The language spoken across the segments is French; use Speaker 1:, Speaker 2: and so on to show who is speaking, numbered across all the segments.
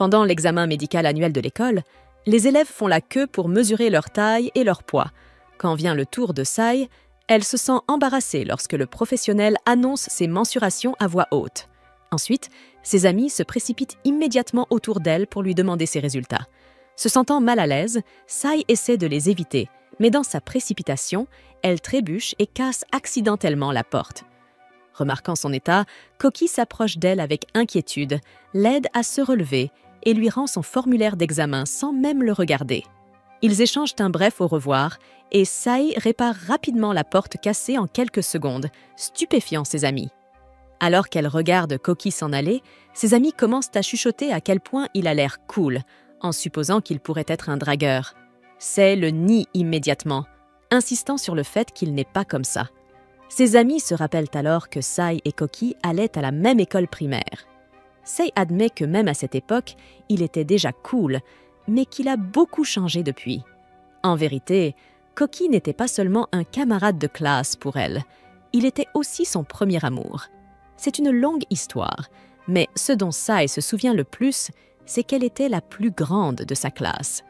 Speaker 1: Pendant l'examen médical annuel de l'école, les élèves font la queue pour mesurer leur taille et leur poids. Quand vient le tour de Sai, elle se sent embarrassée lorsque le professionnel annonce ses mensurations à voix haute. Ensuite, ses amis se précipitent immédiatement autour d'elle pour lui demander ses résultats. Se sentant mal à l'aise, Sai essaie de les éviter, mais dans sa précipitation, elle trébuche et casse accidentellement la porte. Remarquant son état, Koki s'approche d'elle avec inquiétude, l'aide à se relever et lui rend son formulaire d'examen sans même le regarder. Ils échangent un bref au revoir et Sai répare rapidement la porte cassée en quelques secondes, stupéfiant ses amis. Alors qu'elle regarde Koki s'en aller, ses amis commencent à chuchoter à quel point il a l'air cool, en supposant qu'il pourrait être un dragueur. Sai le nie immédiatement, insistant sur le fait qu'il n'est pas comme ça. Ses amis se rappellent alors que Sai et Koki allaient à la même école primaire. Sai admet que même à cette époque, il était déjà cool, mais qu'il a beaucoup changé depuis. En vérité, Koki n'était pas seulement un camarade de classe pour elle, il était aussi son premier amour. C'est une longue histoire, mais ce dont Sai se souvient le plus, c'est qu'elle était la plus grande de sa classe.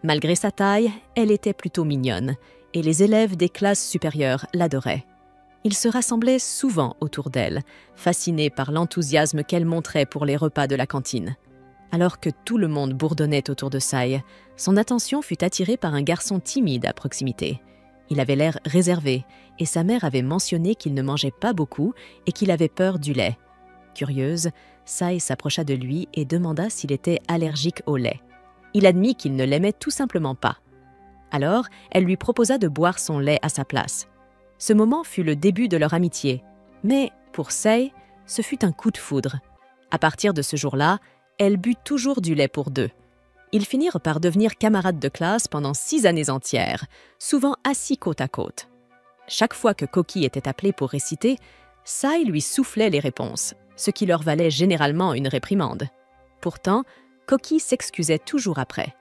Speaker 1: Malgré sa taille, elle était plutôt mignonne, et les élèves des classes supérieures l'adoraient. Ils se rassemblaient souvent autour d'elle, fascinés par l'enthousiasme qu'elle montrait pour les repas de la cantine. Alors que tout le monde bourdonnait autour de Sai, son attention fut attirée par un garçon timide à proximité. Il avait l'air réservé, et sa mère avait mentionné qu'il ne mangeait pas beaucoup et qu'il avait peur du lait. Curieuse, Sai s'approcha de lui et demanda s'il était allergique au lait. Il admit qu'il ne l'aimait tout simplement pas. Alors, elle lui proposa de boire son lait à sa place. Ce moment fut le début de leur amitié, mais pour Sai, ce fut un coup de foudre. À partir de ce jour-là, elle but toujours du lait pour deux. Ils finirent par devenir camarades de classe pendant 6 années entières, souvent assis côte à côte. Chaque fois que Koki était appelée pour réciter, Sai lui soufflait les réponses, ce qui leur valait généralement une réprimande. Pourtant, Koki s'excusait toujours après.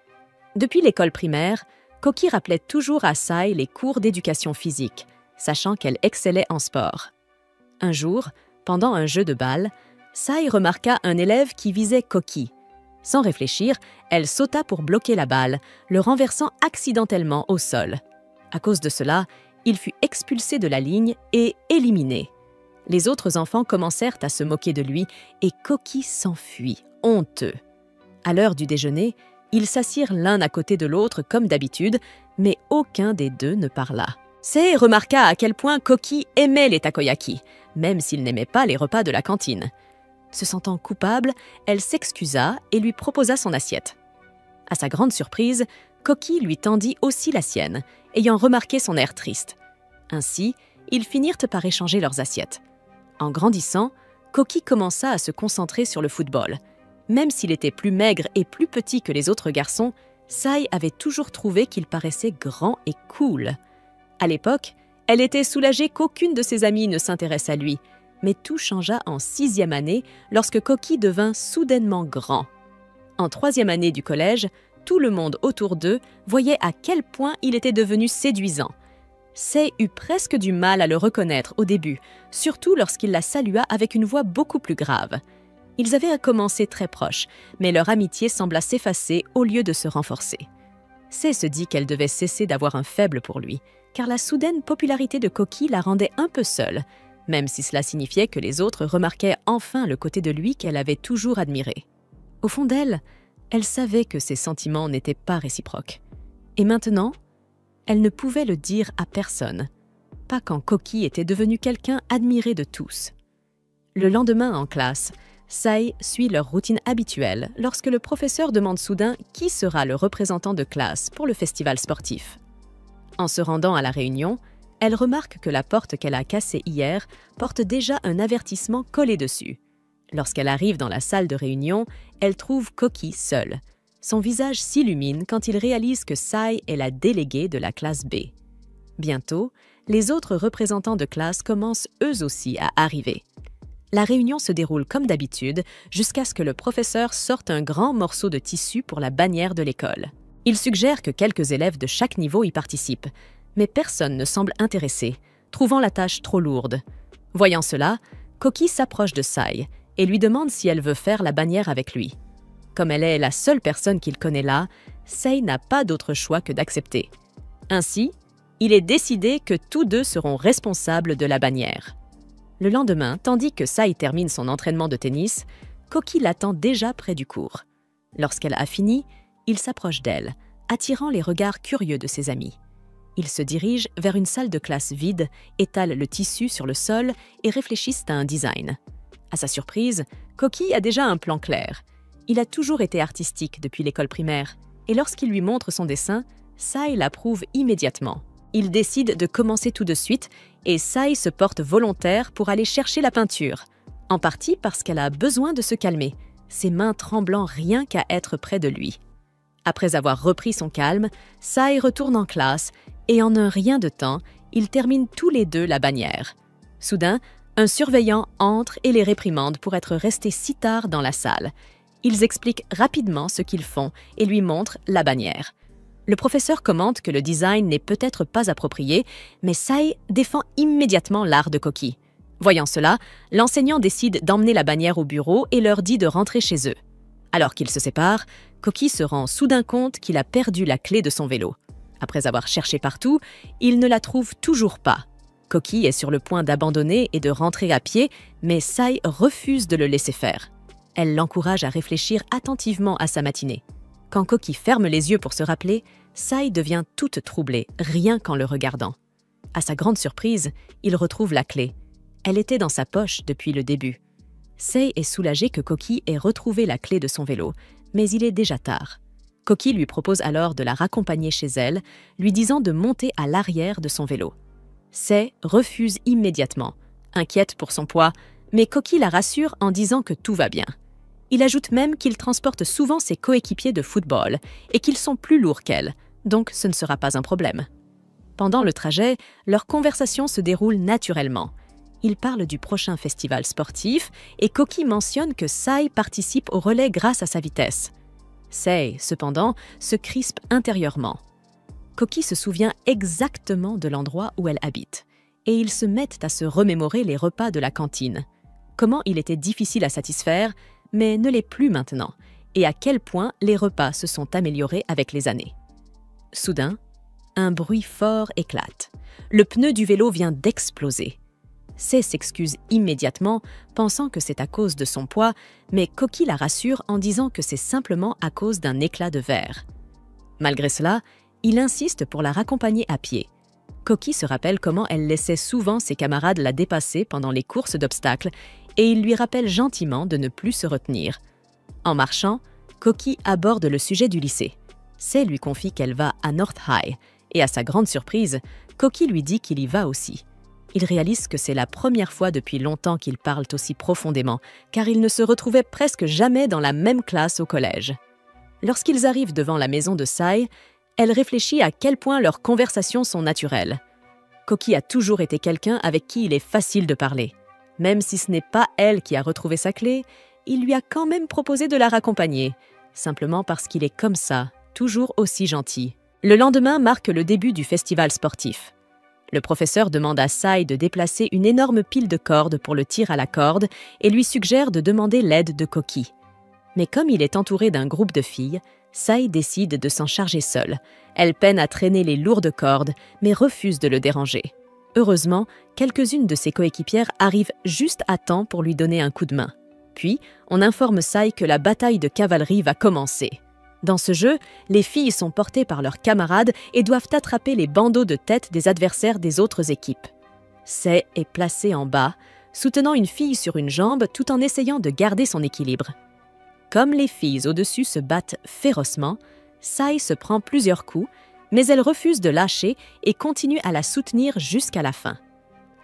Speaker 1: Depuis l'école primaire, Koki rappelait toujours à Sai les cours d'éducation physique, sachant qu'elle excellait en sport. Un jour, pendant un jeu de balle, Sai remarqua un élève qui visait Koki. Sans réfléchir, elle sauta pour bloquer la balle, le renversant accidentellement au sol. À cause de cela, il fut expulsé de la ligne et éliminé. Les autres enfants commencèrent à se moquer de lui et Koki s'enfuit, honteux. À l'heure du déjeuner, ils s'assirent l'un à côté de l'autre comme d'habitude, mais aucun des deux ne parla. Sei remarqua à quel point Koki aimait les takoyaki, même s'il n'aimait pas les repas de la cantine. Se sentant coupable, elle s'excusa et lui proposa son assiette. À sa grande surprise, Koki lui tendit aussi la sienne, ayant remarqué son air triste. Ainsi, ils finirent par échanger leurs assiettes. En grandissant, Koki commença à se concentrer sur le football. Même s'il était plus maigre et plus petit que les autres garçons, Sai avait toujours trouvé qu'il paraissait grand et cool. À l'époque, elle était soulagée qu'aucune de ses amies ne s'intéresse à lui, mais tout changea en 6e année lorsque Koki devint soudainement grand. En 3e année du collège, tout le monde autour d'eux voyait à quel point il était devenu séduisant. Sei eut presque du mal à le reconnaître au début, surtout lorsqu'il la salua avec une voix beaucoup plus grave. Ils avaient commencé très proches, mais leur amitié sembla s'effacer au lieu de se renforcer. Sei se dit qu'elle devait cesser d'avoir un faible pour lui, car la soudaine popularité de Koki la rendait un peu seule, même si cela signifiait que les autres remarquaient enfin le côté de lui qu'elle avait toujours admiré. Au fond d'elle, elle savait que ses sentiments n'étaient pas réciproques. Et maintenant, elle ne pouvait le dire à personne, pas quand Koki était devenu quelqu'un admiré de tous. Le lendemain en classe, Sai suit leur routine habituelle lorsque le professeur demande soudain qui sera le représentant de classe pour le festival sportif. En se rendant à la réunion, elle remarque que la porte qu'elle a cassée hier porte déjà un avertissement collé dessus. Lorsqu'elle arrive dans la salle de réunion, elle trouve Koki seule. Son visage s'illumine quand il réalise que Sai est la déléguée de la classe B. Bientôt, les autres représentants de classe commencent eux aussi à arriver. La réunion se déroule comme d'habitude jusqu'à ce que le professeur sorte un grand morceau de tissu pour la bannière de l'école. Il suggère que quelques élèves de chaque niveau y participent, mais personne ne semble intéressé, trouvant la tâche trop lourde. Voyant cela, Koki s'approche de Sai et lui demande si elle veut faire la bannière avec lui. Comme elle est la seule personne qu'il connaît là, Sei n'a pas d'autre choix que d'accepter. Ainsi, il est décidé que tous deux seront responsables de la bannière. Le lendemain, tandis que Sei termine son entraînement de tennis, Koki l'attend déjà près du court. Lorsqu'elle a fini, il s'approche d'elle, attirant les regards curieux de ses amis. Ils se dirigent vers une salle de classe vide, étalent le tissu sur le sol et réfléchissent à un design. À sa surprise, Koki a déjà un plan clair. Il a toujours été artistique depuis l'école primaire, et lorsqu'il lui montre son dessin, Sei l'approuve immédiatement. Il décide de commencer tout de suite, et Sei se porte volontaire pour aller chercher la peinture, en partie parce qu'elle a besoin de se calmer, ses mains tremblant rien qu'à être près de lui. Après avoir repris son calme, Sei retourne en classe, et en un rien de temps, ils terminent tous les deux la bannière. Soudain, un surveillant entre et les réprimande pour être restés si tard dans la salle. Ils expliquent rapidement ce qu'ils font et lui montrent la bannière. Le professeur commente que le design n'est peut-être pas approprié, mais Sei défend immédiatement l'art de Koki. Voyant cela, l'enseignant décide d'emmener la bannière au bureau et leur dit de rentrer chez eux. Alors qu'ils se séparent, Koki se rend soudain compte qu'il a perdu la clé de son vélo. Après avoir cherché partout, il ne la trouve toujours pas. Koki est sur le point d'abandonner et de rentrer à pied, mais Sei refuse de le laisser faire. Elle l'encourage à réfléchir attentivement à sa matinée. Quand Koki ferme les yeux pour se rappeler, Sei devient toute troublée, rien qu'en le regardant. À sa grande surprise, il retrouve la clé. Elle était dans sa poche depuis le début. Sei est soulagé que Koki ait retrouvé la clé de son vélo, mais il est déjà tard. Koki lui propose alors de la raccompagner chez elle, lui disant de monter à l'arrière de son vélo. Sei refuse immédiatement, inquiète pour son poids, mais Koki la rassure en disant que tout va bien. Il ajoute même qu'il transporte souvent ses coéquipiers de football et qu'ils sont plus lourds qu'elle, donc ce ne sera pas un problème. Pendant le trajet, leur conversation se déroule naturellement. Ils parlent du prochain festival sportif et Koki mentionne que Sei participe au relais grâce à sa vitesse. Sei, cependant, se crispe intérieurement. Koki se souvient exactement de l'endroit où elle habite, et ils se mettent à se remémorer les repas de la cantine. Comment il était difficile à satisfaire, mais ne l'est plus maintenant, et à quel point les repas se sont améliorés avec les années. Soudain, un bruit fort éclate. Le pneu du vélo vient d'exploser. Sei s'excuse immédiatement, pensant que c'est à cause de son poids, mais Koki la rassure en disant que c'est simplement à cause d'un éclat de verre. Malgré cela, il insiste pour la raccompagner à pied. Koki se rappelle comment elle laissait souvent ses camarades la dépasser pendant les courses d'obstacles et il lui rappelle gentiment de ne plus se retenir. En marchant, Koki aborde le sujet du lycée. Sei lui confie qu'elle va à North High et à sa grande surprise, Koki lui dit qu'il y va aussi. Il réalise que c'est la première fois depuis longtemps qu'ils parlent aussi profondément, car ils ne se retrouvaient presque jamais dans la même classe au collège. Lorsqu'ils arrivent devant la maison de Sei, elle réfléchit à quel point leurs conversations sont naturelles. Koki a toujours été quelqu'un avec qui il est facile de parler. Même si ce n'est pas elle qui a retrouvé sa clé, il lui a quand même proposé de la raccompagner, simplement parce qu'il est comme ça, toujours aussi gentil. Le lendemain marque le début du festival sportif. Le professeur demande à Sei de déplacer une énorme pile de cordes pour le tir à la corde et lui suggère de demander l'aide de Koki. Mais comme il est entouré d'un groupe de filles, Sei décide de s'en charger seule. Elle peine à traîner les lourdes cordes, mais refuse de le déranger. Heureusement, quelques-unes de ses coéquipières arrivent juste à temps pour lui donner un coup de main. Puis, on informe Sei que la bataille de cavalerie va commencer. Dans ce jeu, les filles sont portées par leurs camarades et doivent attraper les bandeaux de tête des adversaires des autres équipes. Sei est placée en bas, soutenant une fille sur une jambe tout en essayant de garder son équilibre. Comme les filles au-dessus se battent férocement, Sei se prend plusieurs coups, mais elle refuse de lâcher et continue à la soutenir jusqu'à la fin.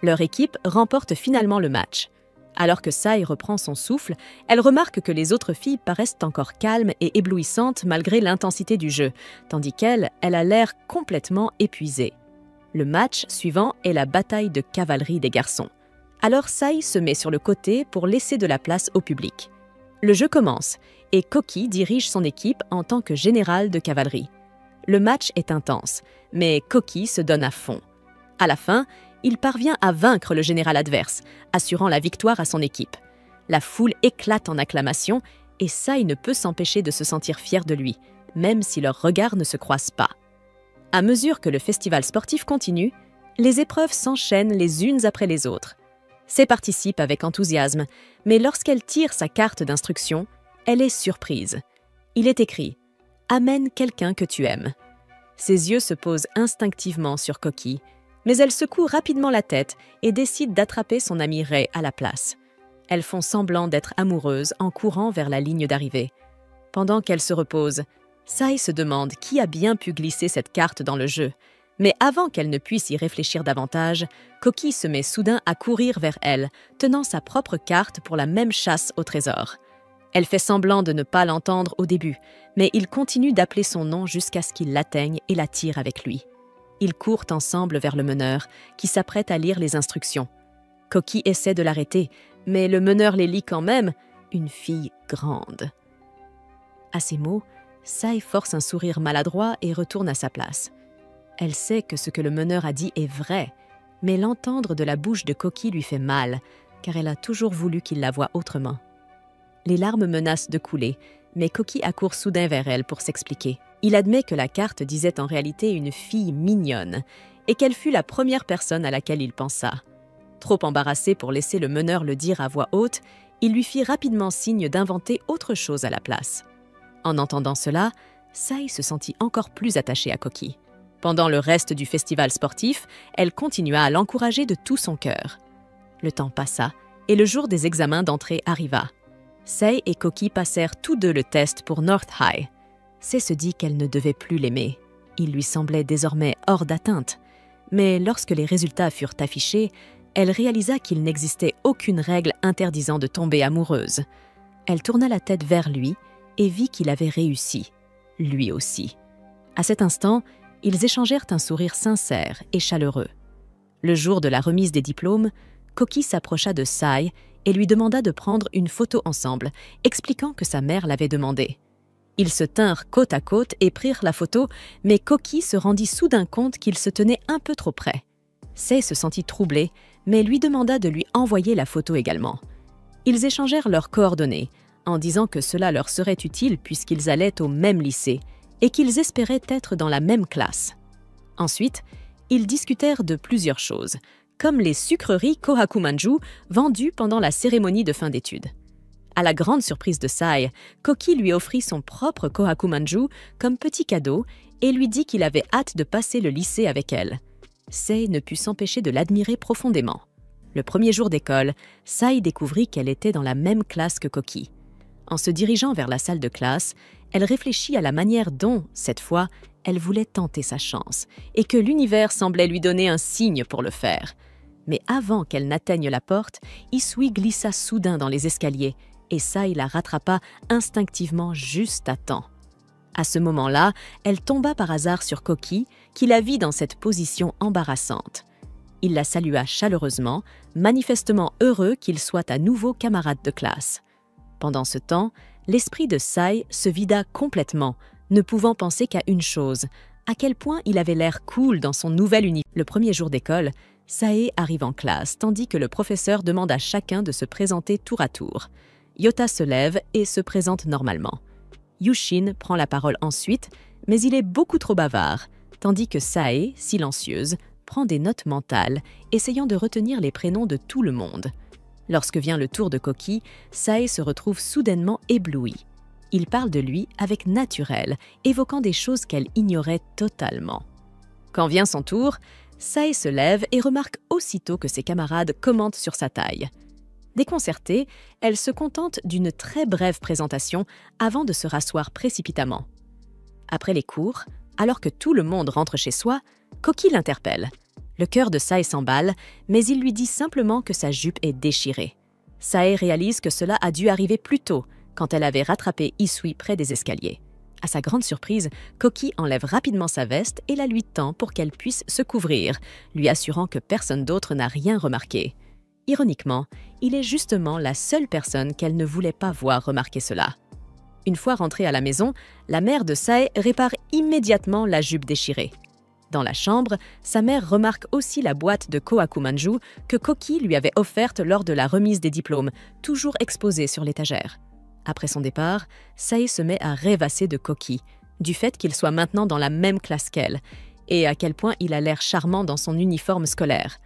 Speaker 1: Leur équipe remporte finalement le match. Alors que Sei reprend son souffle, elle remarque que les autres filles paraissent encore calmes et éblouissantes malgré l'intensité du jeu, tandis qu'elle a l'air complètement épuisée. Le match suivant est la bataille de cavalerie des garçons. Alors Sei se met sur le côté pour laisser de la place au public. Le jeu commence et Koki dirige son équipe en tant que général de cavalerie. Le match est intense, mais Koki se donne à fond. À la fin, il parvient à vaincre le général adverse, assurant la victoire à son équipe. La foule éclate en acclamations et Sai ne peut s'empêcher de se sentir fier de lui, même si leurs regards ne se croisent pas. À mesure que le festival sportif continue, les épreuves s'enchaînent les unes après les autres. Sai participe avec enthousiasme, mais lorsqu'elle tire sa carte d'instruction, elle est surprise. Il est écrit « Amène quelqu'un que tu aimes ». Ses yeux se posent instinctivement sur Koki, mais elle secoue rapidement la tête et décide d'attraper son amie Rei à la place. Elles font semblant d'être amoureuses en courant vers la ligne d'arrivée. Pendant qu'elle se repose, Sai se demande qui a bien pu glisser cette carte dans le jeu. Mais avant qu'elle ne puisse y réfléchir davantage, Koki se met soudain à courir vers elle, tenant sa propre carte pour la même chasse au trésor. Elle fait semblant de ne pas l'entendre au début, mais il continue d'appeler son nom jusqu'à ce qu'il l'atteigne et la tire avec lui. Ils courent ensemble vers le meneur, qui s'apprête à lire les instructions. Koki essaie de l'arrêter, mais le meneur les lit quand même, une fille grande. À ces mots, Sai force un sourire maladroit et retourne à sa place. Elle sait que ce que le meneur a dit est vrai, mais l'entendre de la bouche de Koki lui fait mal, car elle a toujours voulu qu'il la voie autrement. Les larmes menacent de couler, mais Koki accourt soudain vers elle pour s'expliquer. Il admet que la carte disait en réalité une fille mignonne, et qu'elle fut la première personne à laquelle il pensa. Trop embarrassé pour laisser le meneur le dire à voix haute, il lui fit rapidement signe d'inventer autre chose à la place. En entendant cela, Sai se sentit encore plus attachée à Koki. Pendant le reste du festival sportif, elle continua à l'encourager de tout son cœur. Le temps passa et le jour des examens d'entrée arriva. Sai et Koki passèrent tous deux le test pour North High. Sai se dit qu'elle ne devait plus l'aimer. Il lui semblait désormais hors d'atteinte. Mais lorsque les résultats furent affichés, elle réalisa qu'il n'existait aucune règle interdisant de tomber amoureuse. Elle tourna la tête vers lui et vit qu'il avait réussi, lui aussi. À cet instant, ils échangèrent un sourire sincère et chaleureux. Le jour de la remise des diplômes, Koki s'approcha de Sai et lui demanda de prendre une photo ensemble, expliquant que sa mère l'avait demandé. Ils se tinrent côte à côte et prirent la photo, mais Koki se rendit soudain compte qu'il se tenait un peu trop près. Sai se sentit troublé, mais lui demanda de lui envoyer la photo également. Ils échangèrent leurs coordonnées, en disant que cela leur serait utile puisqu'ils allaient au même lycée et qu'ils espéraient être dans la même classe. Ensuite, ils discutèrent de plusieurs choses, comme les sucreries Kohakumanju vendues pendant la cérémonie de fin d'études. À la grande surprise de Sai, Koki lui offrit son propre Kohakumanju comme petit cadeau et lui dit qu'il avait hâte de passer le lycée avec elle. Sai ne put s'empêcher de l'admirer profondément. Le premier jour d'école, Sai découvrit qu'elle était dans la même classe que Koki. En se dirigeant vers la salle de classe, elle réfléchit à la manière dont, cette fois, elle voulait tenter sa chance et que l'univers semblait lui donner un signe pour le faire. Mais avant qu'elle n'atteigne la porte, Isui glissa soudain dans les escaliers et Sai la rattrapa instinctivement juste à temps. À ce moment-là, elle tomba par hasard sur Koki, qui la vit dans cette position embarrassante. Il la salua chaleureusement, manifestement heureux qu'il soit à nouveau camarade de classe. Pendant ce temps, l'esprit de Sai se vida complètement, ne pouvant penser qu'à une chose, à quel point il avait l'air cool dans son nouvel univers. Le premier jour d'école, Sae arrive en classe, tandis que le professeur demande à chacun de se présenter tour à tour. Yota se lève et se présente normalement. Yushin prend la parole ensuite, mais il est beaucoup trop bavard, tandis que Sae, silencieuse, prend des notes mentales, essayant de retenir les prénoms de tout le monde. Lorsque vient le tour de Koki, Sae se retrouve soudainement éblouie. Il parle de lui avec naturel, évoquant des choses qu'elle ignorait totalement. Quand vient son tour, Sae se lève et remarque aussitôt que ses camarades commentent sur sa taille. Déconcertée, elle se contente d'une très brève présentation avant de se rasseoir précipitamment. Après les cours, alors que tout le monde rentre chez soi, Koki l'interpelle. Le cœur de Sae s'emballe, mais il lui dit simplement que sa jupe est déchirée. Sae réalise que cela a dû arriver plus tôt, quand elle avait rattrapé Isui près des escaliers. À sa grande surprise, Koki enlève rapidement sa veste et la lui tend pour qu'elle puisse se couvrir, lui assurant que personne d'autre n'a rien remarqué. Ironiquement, il est justement la seule personne qu'elle ne voulait pas voir remarquer cela. Une fois rentrée à la maison, la mère de Sae répare immédiatement la jupe déchirée. Dans la chambre, sa mère remarque aussi la boîte de Kohakumanju que Koki lui avait offerte lors de la remise des diplômes, toujours exposée sur l'étagère. Après son départ, Sae se met à rêvasser de Koki, du fait qu'il soit maintenant dans la même classe qu'elle, et à quel point il a l'air charmant dans son uniforme scolaire.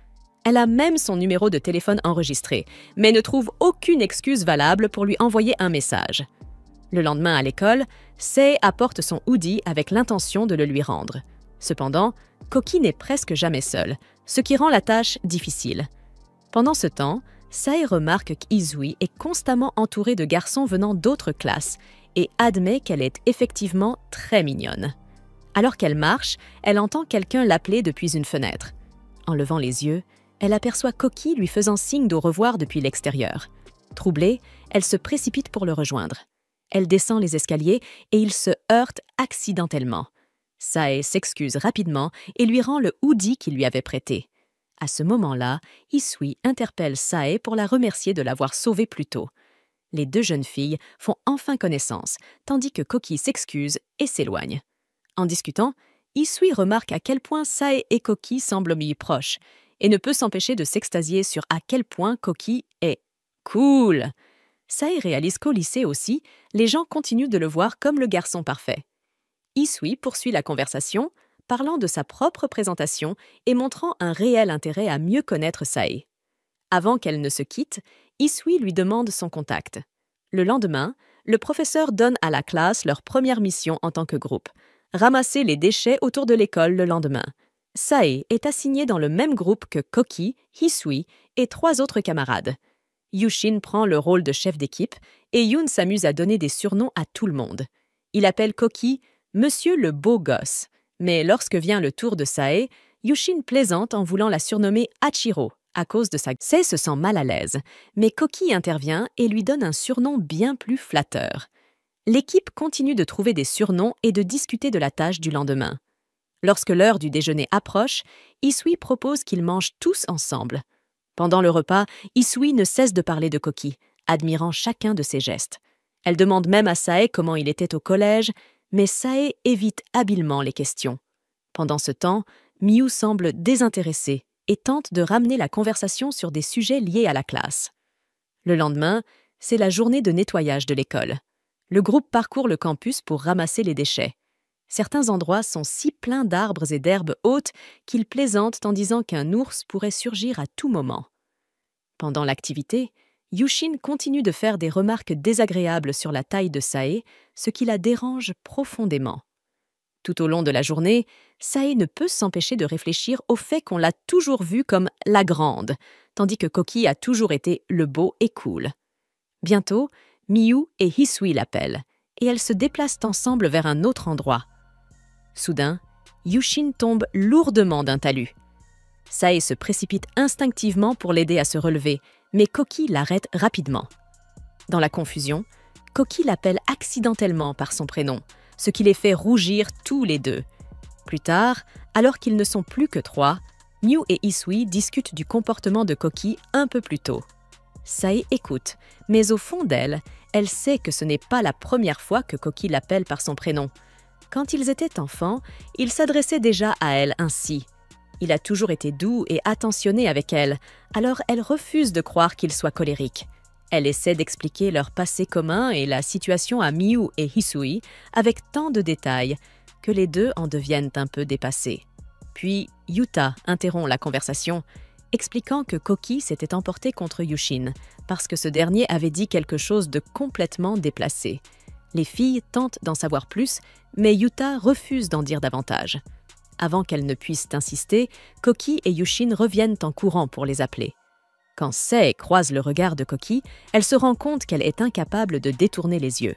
Speaker 1: Elle a même son numéro de téléphone enregistré, mais ne trouve aucune excuse valable pour lui envoyer un message. Le lendemain à l'école, Sae apporte son hoodie avec l'intention de le lui rendre. Cependant, Koki n'est presque jamais seule, ce qui rend la tâche difficile. Pendant ce temps, Sae remarque qu'Izui est constamment entourée de garçons venant d'autres classes et admet qu'elle est effectivement très mignonne. Alors qu'elle marche, elle entend quelqu'un l'appeler depuis une fenêtre. En levant les yeux, elle aperçoit Koki lui faisant signe d'au revoir depuis l'extérieur. Troublée, elle se précipite pour le rejoindre. Elle descend les escaliers et ils se heurtent accidentellement. Sae s'excuse rapidement et lui rend le hoodie qu'il lui avait prêté. À ce moment-là, Isui interpelle Sae pour la remercier de l'avoir sauvée plus tôt. Les deux jeunes filles font enfin connaissance, tandis que Koki s'excuse et s'éloigne. En discutant, Isui remarque à quel point Sae et Koki semblent lui proches et ne peut s'empêcher de s'extasier sur à quel point Koki est cool. Sae réalise qu'au lycée aussi, les gens continuent de le voir comme le garçon parfait. Isui poursuit la conversation, parlant de sa propre présentation et montrant un réel intérêt à mieux connaître Sae. Avant qu'elle ne se quitte, Isui lui demande son contact. Le lendemain, le professeur donne à la classe leur première mission en tant que groupe, ramasser les déchets autour de l'école le lendemain. Sae est assignée dans le même groupe que Koki, Hisui et 3 autres camarades. Yushin prend le rôle de chef d'équipe et Yoon s'amuse à donner des surnoms à tout le monde. Il appelle Koki « Monsieur le beau gosse », mais lorsque vient le tour de Sae, Yushin plaisante en voulant la surnommer Hachiro à cause de sa... Sae se sent mal à l'aise, mais Koki intervient et lui donne un surnom bien plus flatteur. L'équipe continue de trouver des surnoms et de discuter de la tâche du lendemain. Lorsque l'heure du déjeuner approche, Isui propose qu'ils mangent tous ensemble. Pendant le repas, Isui ne cesse de parler de Koki, admirant chacun de ses gestes. Elle demande même à Sae comment il était au collège, mais Sae évite habilement les questions. Pendant ce temps, Miu semble désintéressée et tente de ramener la conversation sur des sujets liés à la classe. Le lendemain, c'est la journée de nettoyage de l'école. Le groupe parcourt le campus pour ramasser les déchets. Certains endroits sont si pleins d'arbres et d'herbes hautes qu'ils plaisantent en disant qu'un ours pourrait surgir à tout moment. Pendant l'activité, Yushin continue de faire des remarques désagréables sur la taille de Sae, ce qui la dérange profondément. Tout au long de la journée, Sae ne peut s'empêcher de réfléchir au fait qu'on l'a toujours vue comme la grande, tandis que Koki a toujours été le beau et cool. Bientôt, Miu et Hisui l'appellent, et elles se déplacent ensemble vers un autre endroit. Soudain, Yushin tombe lourdement d'un talus. Sae se précipite instinctivement pour l'aider à se relever, mais Koki l'arrête rapidement. Dans la confusion, Koki l'appelle accidentellement par son prénom, ce qui les fait rougir tous les deux. Plus tard, alors qu'ils ne sont plus que 3, Miu et Isui discutent du comportement de Koki un peu plus tôt. Sae écoute, mais au fond d'elle, elle sait que ce n'est pas la première fois que Koki l'appelle par son prénom. Quand ils étaient enfants, il s'adressait déjà à elle ainsi. Il a toujours été doux et attentionné avec elle, alors elle refuse de croire qu'il soit colérique. Elle essaie d'expliquer leur passé commun et la situation à Miu et Hisui avec tant de détails que les deux en deviennent un peu dépassés. Puis Yuta interrompt la conversation, expliquant que Koki s'était emporté contre Yushin parce que ce dernier avait dit quelque chose de complètement déplacé. Les filles tentent d'en savoir plus, mais Yuta refuse d'en dire davantage. Avant qu'elles ne puissent insister, Koki et Yushin reviennent en courant pour les appeler. Quand Sae croise le regard de Koki, elle se rend compte qu'elle est incapable de détourner les yeux.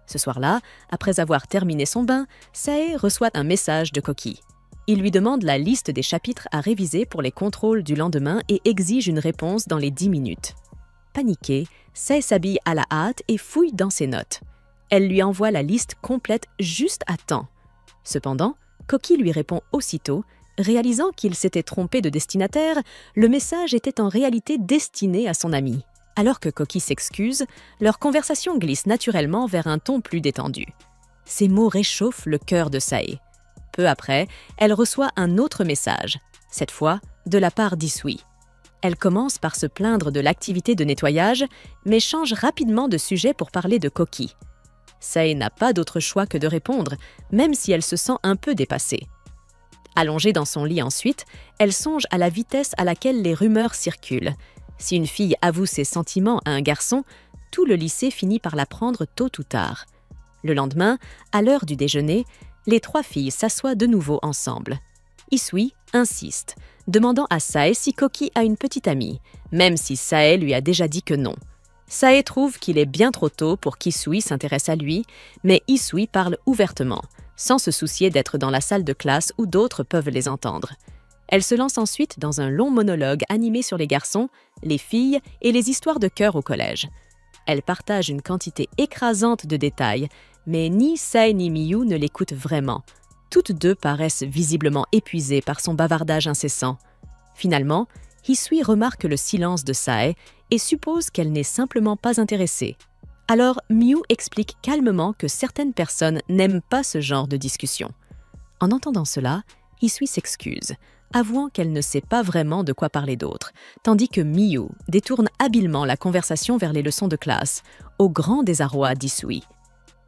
Speaker 1: Ce soir-là, après avoir terminé son bain, Sae reçoit un message de Koki. Il lui demande la liste des chapitres à réviser pour les contrôles du lendemain et exige une réponse dans les 10 minutes. Paniquée, Sae s'habille à la hâte et fouille dans ses notes. Elle lui envoie la liste complète juste à temps. Cependant, Koki lui répond aussitôt, réalisant qu'il s'était trompé de destinataire, le message était en réalité destiné à son ami. Alors que Koki s'excuse, leur conversation glisse naturellement vers un ton plus détendu. Ces mots réchauffent le cœur de Sae. Peu après, elle reçoit un autre message, cette fois de la part d'Isui. Elle commence par se plaindre de l'activité de nettoyage, mais change rapidement de sujet pour parler de Koki. Sae n'a pas d'autre choix que de répondre, même si elle se sent un peu dépassée. Allongée dans son lit ensuite, elle songe à la vitesse à laquelle les rumeurs circulent. Si une fille avoue ses sentiments à un garçon, tout le lycée finit par l'apprendre tôt ou tard. Le lendemain, à l'heure du déjeuner, les 3 filles s'assoient de nouveau ensemble. Isui insiste, demandant à Sae si Koki a une petite amie, même si Sae lui a déjà dit que non. Sae trouve qu'il est bien trop tôt pour qu'Isui s'intéresse à lui, mais Isui parle ouvertement, sans se soucier d'être dans la salle de classe où d'autres peuvent les entendre. Elle se lance ensuite dans un long monologue animé sur les garçons, les filles et les histoires de cœur au collège. Elle partage une quantité écrasante de détails, mais ni Sae ni Miyu ne l'écoutent vraiment. Toutes deux paraissent visiblement épuisées par son bavardage incessant. Finalement, Hisui remarque le silence de Sae et suppose qu'elle n'est simplement pas intéressée. Alors Miyu explique calmement que certaines personnes n'aiment pas ce genre de discussion. En entendant cela, Hisui s'excuse, avouant qu'elle ne sait pas vraiment de quoi parler d'autre, tandis que Miyu détourne habilement la conversation vers les leçons de classe, au grand désarroi d'Hisui.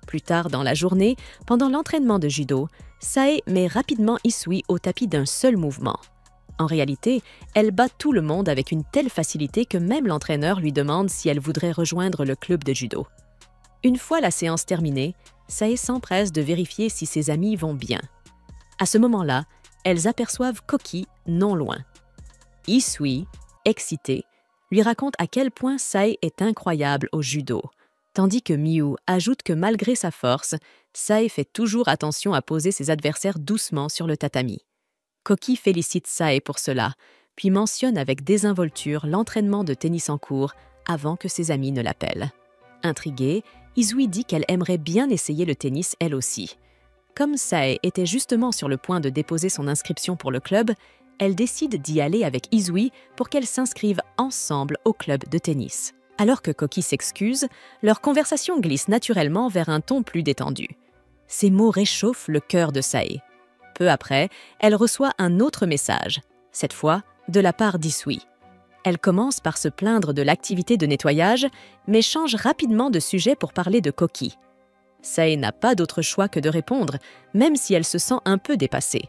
Speaker 1: Plus tard dans la journée, pendant l'entraînement de judo, Sae met rapidement Hisui au tapis d'un seul mouvement. En réalité, elle bat tout le monde avec une telle facilité que même l'entraîneur lui demande si elle voudrait rejoindre le club de judo. Une fois la séance terminée, Sae s'empresse de vérifier si ses amis vont bien. À ce moment-là, elles aperçoivent Koki non loin. Hisui, excitée, lui raconte à quel point Sae est incroyable au judo, tandis que Miyu ajoute que malgré sa force, Sae fait toujours attention à poser ses adversaires doucement sur le tatami. Koki félicite Sae pour cela, puis mentionne avec désinvolture l'entraînement de tennis en cours avant que ses amis ne l'appellent. Intriguée, Hisui dit qu'elle aimerait bien essayer le tennis elle aussi. Comme Sae était justement sur le point de déposer son inscription pour le club, elle décide d'y aller avec Hisui pour qu'elles s'inscrivent ensemble au club de tennis. Alors que Koki s'excuse, leur conversation glisse naturellement vers un ton plus détendu. Ces mots réchauffent le cœur de Sae. Peu après, elle reçoit un autre message, cette fois de la part d'Hisui. Elle commence par se plaindre de l'activité de nettoyage, mais change rapidement de sujet pour parler de Koki. Sae n'a pas d'autre choix que de répondre, même si elle se sent un peu dépassée.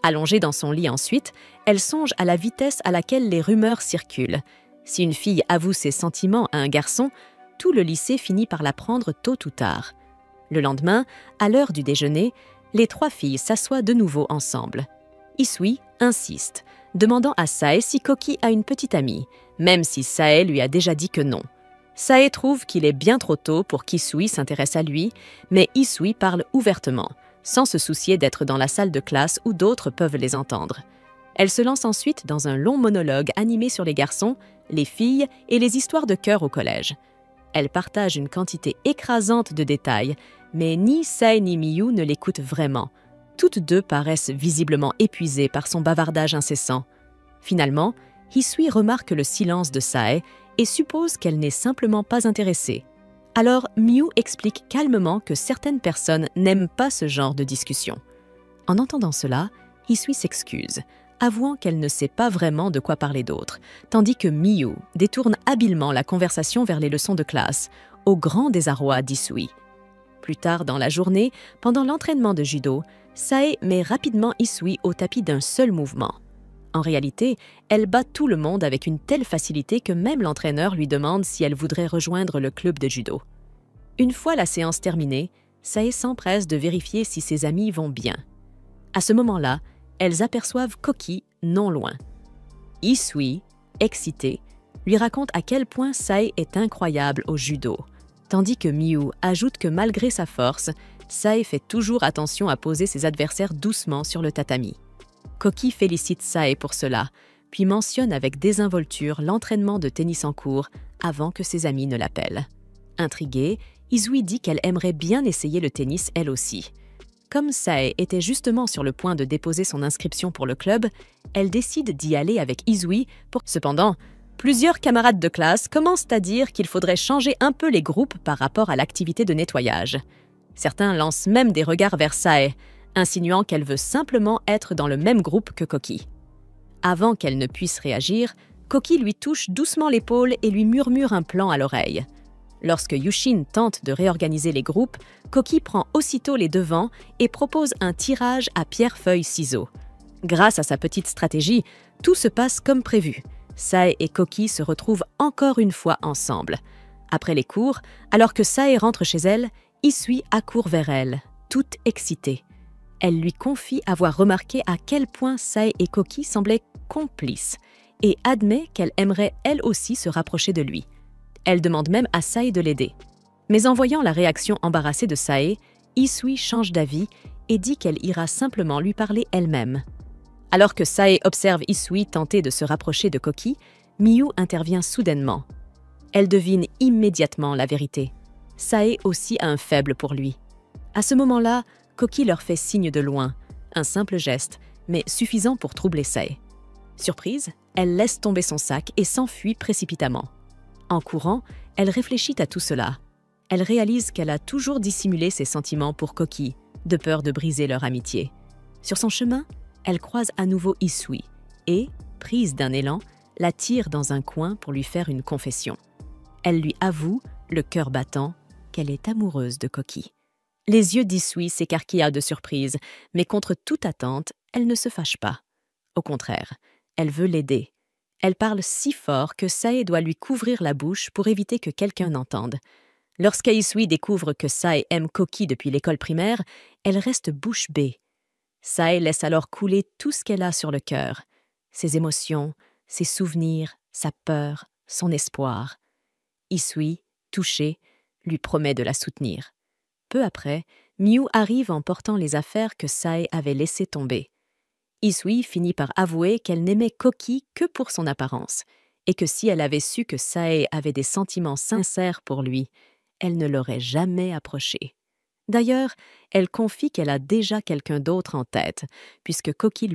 Speaker 1: Allongée dans son lit ensuite, elle songe à la vitesse à laquelle les rumeurs circulent. Si une fille avoue ses sentiments à un garçon, tout le lycée finit par l'apprendre tôt ou tard. Le lendemain, à l'heure du déjeuner, les 3 filles s'assoient de nouveau ensemble. Hisui insiste, demandant à Sae si Koki a une petite amie, même si Sae lui a déjà dit que non. Sae trouve qu'il est bien trop tôt pour qu'Hisui s'intéresse à lui, mais Hisui parle ouvertement, sans se soucier d'être dans la salle de classe où d'autres peuvent les entendre. Elle se lance ensuite dans un long monologue animé sur les garçons, les filles et les histoires de cœur au collège. Elle partage une quantité écrasante de détails, mais ni Sae ni Miyu ne l'écoutent vraiment. Toutes deux paraissent visiblement épuisées par son bavardage incessant. Finalement, Hisui remarque le silence de Sae et suppose qu'elle n'est simplement pas intéressée. Alors Miyu explique calmement que certaines personnes n'aiment pas ce genre de discussion. En entendant cela, Hisui s'excuse, avouant qu'elle ne sait pas vraiment de quoi parler d'autre, tandis que Miyu détourne habilement la conversation vers les leçons de classe, au grand désarroi d'Hisui. Plus tard dans la journée, pendant l'entraînement de judo, Sae met rapidement Hisui au tapis d'un seul mouvement. En réalité, elle bat tout le monde avec une telle facilité que même l'entraîneur lui demande si elle voudrait rejoindre le club de judo. Une fois la séance terminée, Sae s'empresse de vérifier si ses amis vont bien. À ce moment-là, elles aperçoivent Koki non loin. Hisui, excitée, lui raconte à quel point Sae est incroyable au judo, tandis que Miyu ajoute que malgré sa force, Sae fait toujours attention à poser ses adversaires doucement sur le tatami. Koki félicite Sae pour cela, puis mentionne avec désinvolture l'entraînement de tennis en cours avant que ses amis ne l'appellent. Intriguée, Hisui dit qu'elle aimerait bien essayer le tennis elle aussi. Comme Sae était justement sur le point de déposer son inscription pour le club, elle décide d'y aller avec Hisui pour... Cependant, plusieurs camarades de classe commencent à dire qu'il faudrait changer un peu les groupes par rapport à l'activité de nettoyage. Certains lancent même des regards vers Sae, insinuant qu'elle veut simplement être dans le même groupe que Koki. Avant qu'elle ne puisse réagir, Koki lui touche doucement l'épaule et lui murmure un plan à l'oreille. Lorsque Yushin tente de réorganiser les groupes, Koki prend aussitôt les devants et propose un tirage à pierre-feuille-ciseaux. Grâce à sa petite stratégie, tout se passe comme prévu. Sae et Koki se retrouvent encore une fois ensemble. Après les cours, alors que Sae rentre chez elle, Isui accourt vers elle, toute excitée. Elle lui confie avoir remarqué à quel point Sae et Koki semblaient complices et admet qu'elle aimerait elle aussi se rapprocher de lui. Elle demande même à Sae de l'aider. Mais en voyant la réaction embarrassée de Sae, Isui change d'avis et dit qu'elle ira simplement lui parler elle-même. Alors que Sae observe Isui tenter de se rapprocher de Koki, Miyu intervient soudainement. Elle devine immédiatement la vérité. Sae aussi a un faible pour lui. À ce moment-là, Koki leur fait signe de loin, un simple geste, mais suffisant pour troubler Sae. Surprise, elle laisse tomber son sac et s'enfuit précipitamment. En courant, elle réfléchit à tout cela. Elle réalise qu'elle a toujours dissimulé ses sentiments pour Koki, de peur de briser leur amitié. Sur son chemin, elle croise à nouveau Isui et, prise d'un élan, la tire dans un coin pour lui faire une confession. Elle lui avoue, le cœur battant, qu'elle est amoureuse de Koki. Les yeux d'Isui s'écarquillent de surprise, mais contre toute attente, elle ne se fâche pas. Au contraire, elle veut l'aider. Elle parle si fort que Sae doit lui couvrir la bouche pour éviter que quelqu'un n'entende. Lorsqu'Isui découvre que Sae aime Koki depuis l'école primaire, elle reste bouche bée. Sae laisse alors couler tout ce qu'elle a sur le cœur. Ses émotions, ses souvenirs, sa peur, son espoir. Isui, touché, lui promet de la soutenir. Peu après, Miyu arrive en portant les affaires que Sae avait laissées tomber. Isui finit par avouer qu'elle n'aimait Koki que pour son apparence, et que si elle avait su que Sae avait des sentiments sincères pour lui, elle ne l'aurait jamais approché. D'ailleurs, elle confie qu'elle a déjà quelqu'un d'autre en tête, puisque Koki